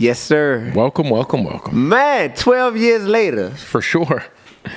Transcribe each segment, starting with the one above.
Yes, sir. Welcome, welcome, welcome. Man, 12 years later. For sure.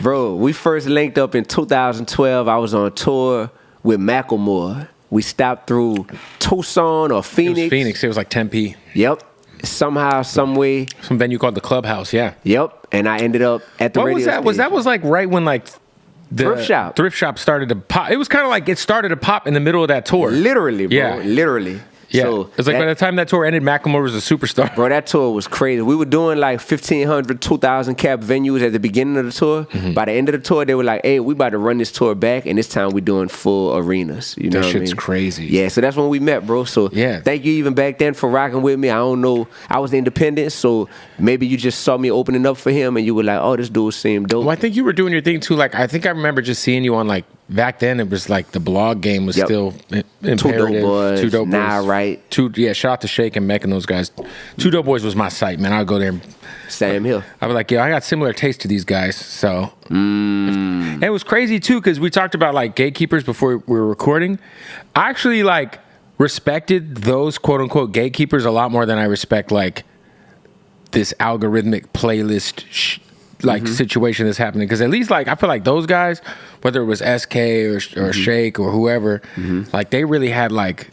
Bro, we first linked up in 2012. I was on tour with Macklemore. We stopped through Tucson or Phoenix. It was Phoenix. It was like Tempe. Yep. Somehow, some way. Some venue called the Clubhouse, yeah. Yep. And I ended up at the radio station. Was that like right when like the Thrift shop started to pop? It was kind of like it started to pop in the middle of that tour. Literally, bro. Yeah. Literally. Yeah, So it was like by the time that tour ended, Macklemore was a superstar. Bro, that tour was crazy. We were doing like 1,500, 2,000 cap venues at the beginning of the tour. Mm-hmm. By the end of the tour, they were like, hey, we about to run this tour back, and this time we doing full arenas. You know That what shit's I mean? crazy. Yeah, so that's when we met, bro. So yeah. Thank you even back then for rocking with me. I don't know. I was independent, so maybe you just saw me opening up for him, and you were like, oh, this dude seemed dope. Well, I think you were doing your thing too. Like, I think I remember just seeing you on like, back then it was like the blog game was still imperative. Two Dope Boys. Nah, right. Shout out to Shake and Mech and those guys. Two Dope Boys was my site, man. I'd go there. Same here. I'd be like, I got similar taste to these guys. So and it was crazy too, because we talked about like gatekeepers before we were recording. I actually like respected those quote unquote gatekeepers a lot more than I respect like this algorithmic playlist situation that's happening, because at least like I feel like those guys, whether it was SK or Shake or whoever, like they really had like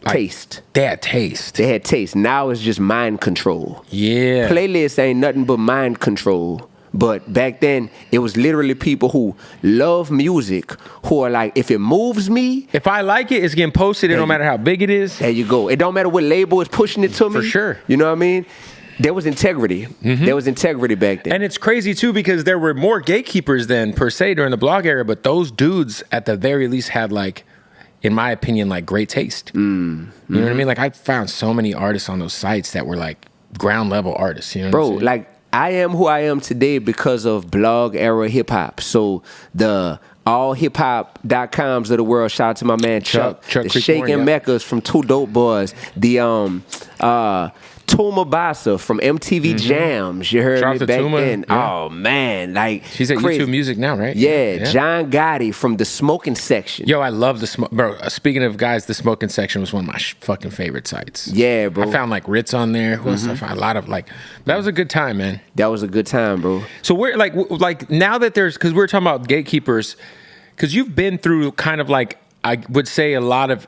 taste. They had taste. They had taste. Now it's just mind control. Yeah. Playlists ain't nothing but mind control. But back then, it was literally people who love music, who are like, if it moves me, if I like it, it's getting posted. It don't matter how big it is. There you go. It don't matter what label is pushing it to me. For sure. You know what I mean? There was integrity. There was integrity back then. And it's crazy too, because there were more gatekeepers than per se during the blog era, but those dudes at the very least had like, in my opinion, like great taste. You know what I mean? Like I found so many artists on those sites that were like ground level artists. You know, bro, like I am who I am today because of blog era hip hop. So the allhiphop.coms of the world. Shout out to my man Chuck the Shake and Meccas from Two Dope Boys. The Tuma Basa from MTV Jams. You heard me back then. Yeah. Oh man, like she's at YouTube Music now, right? Yeah, John Gotti from the Smoking Section. Yo, I love the smoke, bro. Speaking of guys, the Smoking Section was one of my fucking favorite sites. Yeah, bro. I found like Ritz on there. Who else? I found a lot of like. That was a good time, man. That was a good time, bro. So we're like now that there's, because we're talking about gatekeepers, because you've been through kind of like, I would say, a lot of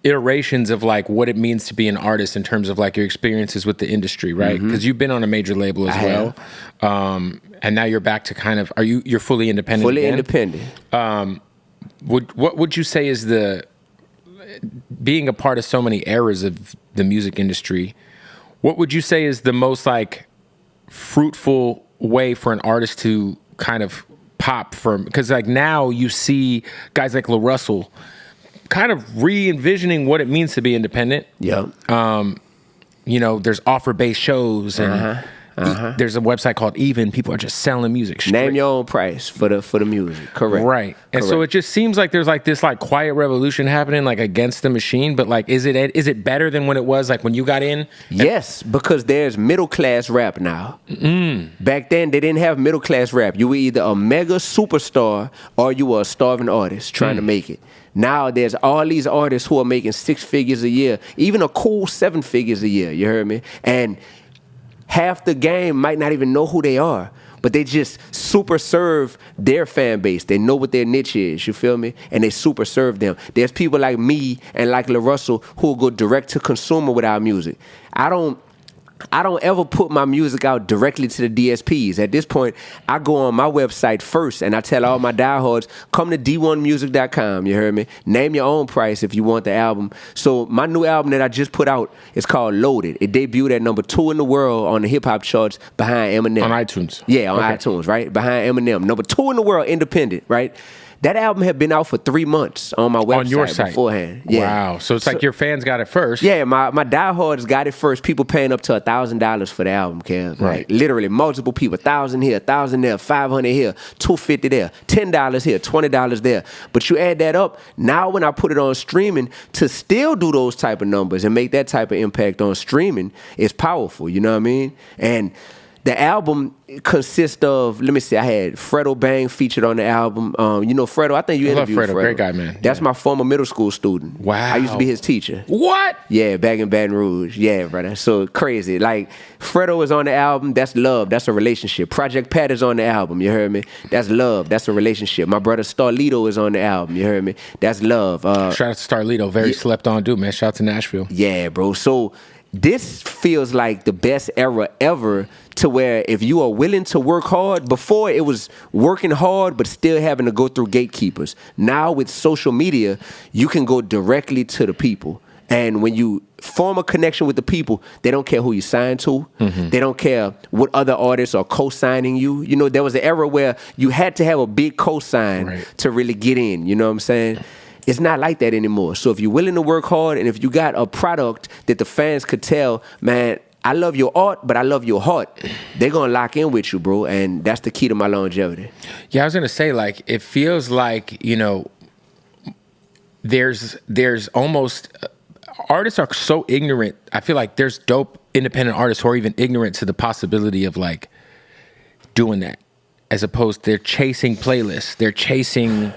iterations of like what it means to be an artist in terms of like your experiences with the industry, right? Because you've been on a major label as well, and now you're back to kind of, you're fully independent? Fully independent. What would you say is the, being a part of so many eras of the music industry, what would you say is the most like fruitful way for an artist to kind of pop from? Because like now you see guys like La Russell kind of re-envisioning what it means to be independent. Yeah. You know, there's offer-based shows, and there's a website called Even. People are just selling music straight. Name your own price for the music. Correct. Right. And so it just seems like there's like this like quiet revolution happening like against the machine, but like is it better than when it was like when you got in? Yes, because there's middle class rap now. Back then they didn't have middle class rap. You were either a mega superstar or you were a starving artist trying to make it. Now there's all these artists who are making 6 figures a year, even a cool 7 figures a year. You heard me? And half the game might not even know who they are, but they just super serve their fan base. They know what their niche is, you feel me? And they super serve them. There's people like me and like La Russell who will go direct to consumer with our music. I don't ever put my music out directly to the DSPs. At this point, I go on my website first and I tell all my diehards, come to Dee-1music.com, you heard me? Name your own price if you want the album. So my new album that I just put out is called Loaded. It debuted at number 2 in the world on the hip-hop charts behind Eminem. On iTunes? Yeah, on iTunes, right? Behind Eminem. Number 2 in the world, independent, right? That album had been out for 3 months on my website on your site beforehand. Yeah. Wow. So it's like your fans got it first. Yeah, my diehards got it first. People paying up to $1,000 for the album, Kev. Right. Like, literally multiple people. 1,000 here, 1,000 there, 500 here, $250 there, $10 here, $20 there. But you add that up, now when I put it on streaming, to still do those type of numbers and make that type of impact on streaming is powerful, you know what I mean? And the album consists of, let me see, I had Fredo Bang featured on the album. You know Fredo, I think you interviewed Fredo. Fredo. Great guy, man. That's my former middle school student. Wow. I used to be his teacher. What? Yeah, back in Baton Rouge. Yeah, brother. So crazy. Like, Fredo is on the album. That's love. That's a relationship. Project Pat is on the album. You heard me? That's love. That's a relationship. My brother Starlito is on the album. You heard me? That's love. Shout out to Starlito. Very slept on dude, man. Shout out to Nashville. Yeah, bro. So this feels like the best era ever, to where if you are willing to work hard, before it was working hard but still having to go through gatekeepers. Now with social media, you can go directly to the people. And when you form a connection with the people, they don't care who you sign to. They don't care what other artists are co-signing you. You know, there was an era where you had to have a big co-sign to really get in. You know what I'm saying? It's not like that anymore. So if you're willing to work hard, and if you got a product that the fans could tell, man, I love your art, but I love your heart, they're going to lock in with you, bro. And that's the key to my longevity. Yeah, I was going to say, like, it feels like, you know, there's almost, artists are so ignorant. I feel like there's dope independent artists who are even ignorant to the possibility of, like, doing that. As opposed, they're chasing playlists. They're chasing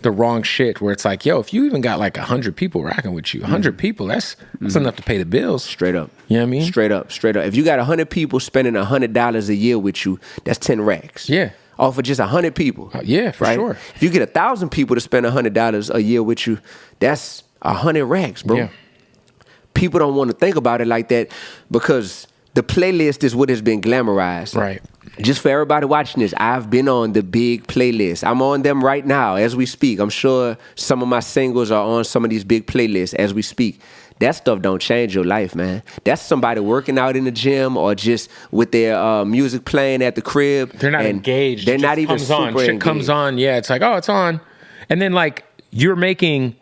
the wrong shit, where it's like, yo, if you even got like 100 people rocking with you, 100 people, that's enough to pay the bills. Straight up. You know what I mean? Straight up. If you got 100 people spending $100 a year with you, that's 10 racks. Yeah. Off of just 100 people. Yeah, for sure. If you get 1,000 people to spend $100 a year with you, that's 100 racks, bro. Yeah. People don't want to think about it like that, because the playlist is what has been glamorized. Right. Just for everybody watching this, I've been on the big playlists. I'm on them right now as we speak. I'm sure some of my singles are on some of these big playlists as we speak. That stuff don't change your life, man. That's somebody working out in the gym or just with their music playing at the crib. They're not engaged. They're not even super engaged. Shit comes on. Yeah, it's like, oh, it's on. And then, like, you're making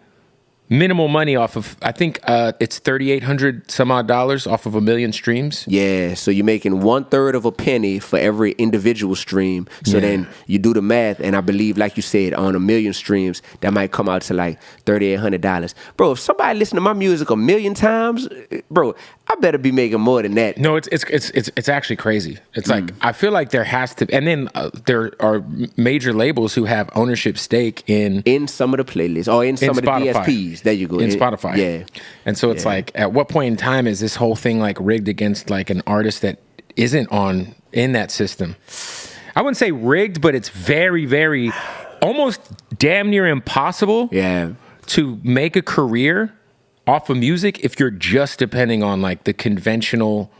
minimal money off of, I think it's $3,800 some odd off of 1 million streams. Yeah, so you're making 1/3 of a penny for every individual stream. So then you do the math, and I believe, like you said, on 1 million streams, that might come out to like $3,800. Bro, if somebody listen to my music 1 million times, bro, I better be making more than that. No, it's actually crazy. It's like, I feel like there has to, and then there are major labels who have ownership stake in some of the playlists or in some of the DSPs. There you go. In Spotify. Yeah. And so it's like, at what point in time is this whole thing like rigged against like an artist that isn't in that system? I wouldn't say rigged, but it's very, very, almost damn near impossible to make a career off of music if you're just depending on like the conventional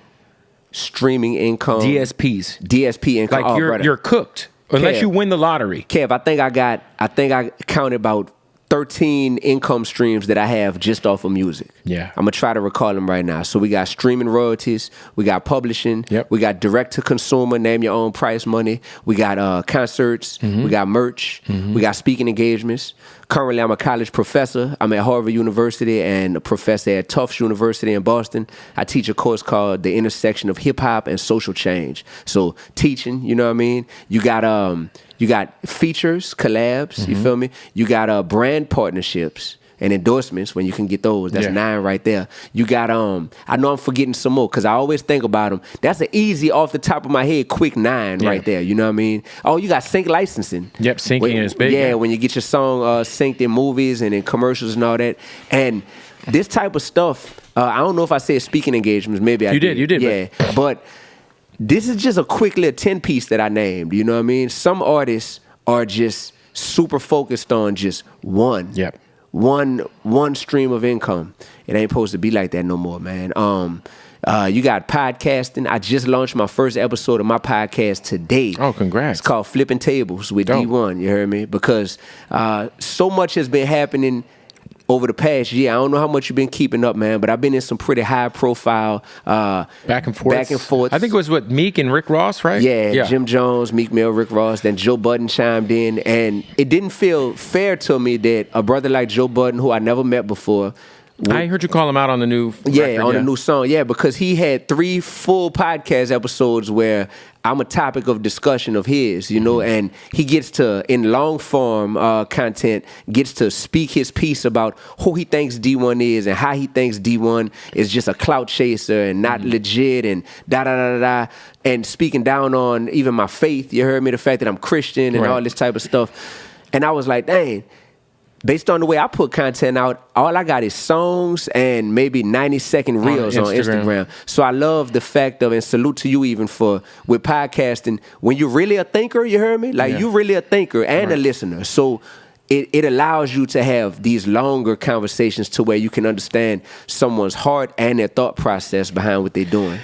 streaming income, DSP income. Like you're cooked unless you win the lottery. Kev, I think I counted about 13 income streams that I have just off of music. Yeah. I'm going to try to recall them right now. So we got streaming royalties, we got publishing, we got direct to consumer, name your own price money, we got concerts, we got merch, we got speaking engagements. Currently, I'm a college professor. I'm at Harvard University and a professor at Tufts University in Boston. I teach a course called The Intersection of Hip Hop and Social Change. So teaching, you know what I mean? You got features, collabs, you feel me? You got brand partnerships and endorsements when you can get those. That's 9 right there. You got, I know I'm forgetting some more because I always think about them. That's an easy, off the top of my head, quick 9 right there. You know what I mean? Oh, you got sync licensing. Yep, syncing is big. Yeah, when you get your song synced in movies and in commercials and all that. And this type of stuff, I don't know if I said speaking engagements. Maybe I did. You did. Yeah, but this is just a quick little 10-piece that I named. You know what I mean? Some artists are just super focused on just one. Yep. One stream of income. It ain't supposed to be like that no more, man. You got podcasting. I just launched my first episode of my podcast today. Oh, congrats. It's called Flipping Tables with Dee-1, you heard me? Because so much has been happening over the past year. I don't know how much you've been keeping up, man, but I've been in some pretty high profile back and forth. I think it was Meek and Rick Ross, right? Yeah, Jim Jones, Meek Mill, Rick Ross, then Joe Budden chimed in, and it didn't feel fair to me that a brother like Joe Budden, who I never met before, I heard you call him out on the new record, on the new song. Yeah, because he had 3 full podcast episodes where I'm a topic of discussion of his, you know, and he gets to, in long form content, gets to speak his piece about who he thinks Dee-1 is and how he thinks Dee-1 is just a clout chaser and not legit and da-da-da-da-da, and speaking down on even my faith, you heard me, the fact that I'm Christian and all this type of stuff. And I was like, dang, based on the way I put content out, all I got is songs and maybe 90-second reels on Instagram. So I love the fact of, and salute to you even with podcasting, when you're really a thinker, you heard me? Like you really a thinker and a listener. So it allows you to have these longer conversations to where you can understand someone's heart and their thought process behind what they're doing.